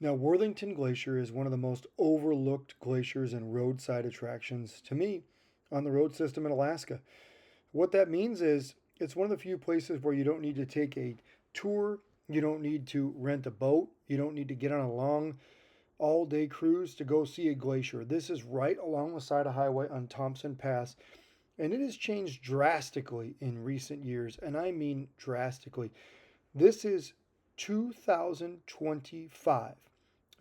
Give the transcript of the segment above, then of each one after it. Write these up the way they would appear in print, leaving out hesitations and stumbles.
Now, Worthington Glacier is one of the most overlooked glaciers and roadside attractions to me on the road system in Alaska. What that means is it's one of the few places where you don't need to take a tour, you don't need to rent a boat, you don't need to get on a long all day cruise to go see a glacier. This is right along the side of highway on Thompson Pass, and it has changed drastically in recent years, and I mean drastically. This is 2025.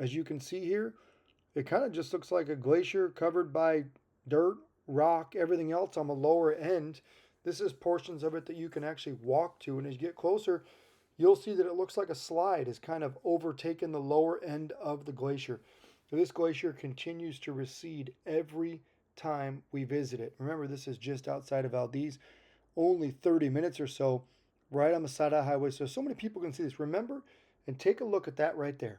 As you can see here, it kind of just looks like a glacier covered by dirt, rock, everything else on the lower end. This is portions of it that you can actually walk to, and as you get closer, you'll see that it looks like a slide has kind of overtaken the lower end of the glacier. So this glacier continues to recede every time we visit it. Remember, this is just outside of Valdez, only 30 minutes or so, right on the side of the highway. So many people can see this. Remember, and take a look at that right there.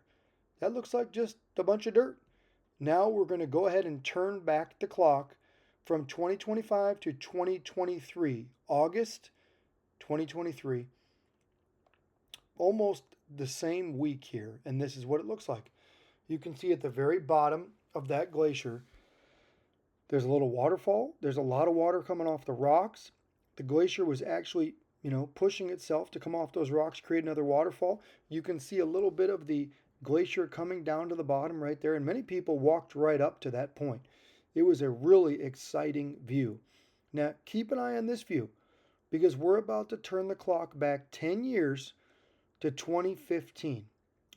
That looks like just a bunch of dirt. Now we're going to go ahead and turn back the clock from 2025 to 2023, August 2023. Almost the same week here, and this is what it looks like. You can see at the very bottom of that glacier, there's a little waterfall. There's a lot of water coming off the rocks. The glacier was actually, pushing itself to come off those rocks, create another waterfall. You can see a little bit of the glacier coming down to the bottom right there, and many people walked right up to that point. It was a really exciting view. Now, keep an eye on this view because we're about to turn the clock back 10 years to 2015.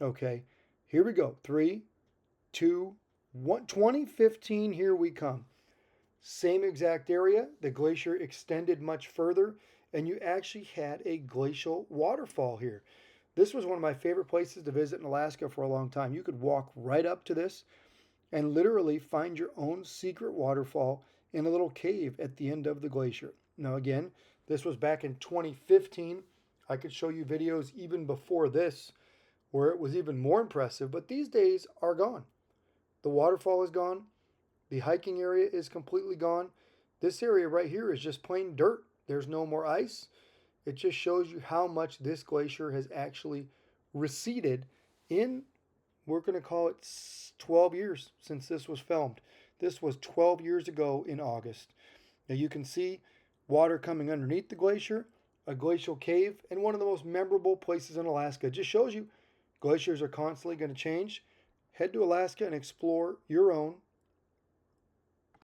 Okay, here we go. 3, 2, 1. 2015, here we come. Same exact area. The glacier extended much further, and you actually had a glacial waterfall here. This was one of my favorite places to visit in Alaska for a long time. You could walk right up to this and literally find your own secret waterfall in a little cave at the end of the glacier. Now, again, this was back in 2015. I could show you videos even before this where it was even more impressive, but these days are gone. The waterfall is gone. The hiking area is completely gone. This area right here is just plain dirt. There's no more ice. It just shows you how much this glacier has actually receded in, we're going to call it 12 years since this was filmed. This was 12 years ago in August. Now you can see water coming underneath the glacier, a glacial cave, and one of the most memorable places in Alaska. It just shows you glaciers are constantly going to change. Head to Alaska and explore your own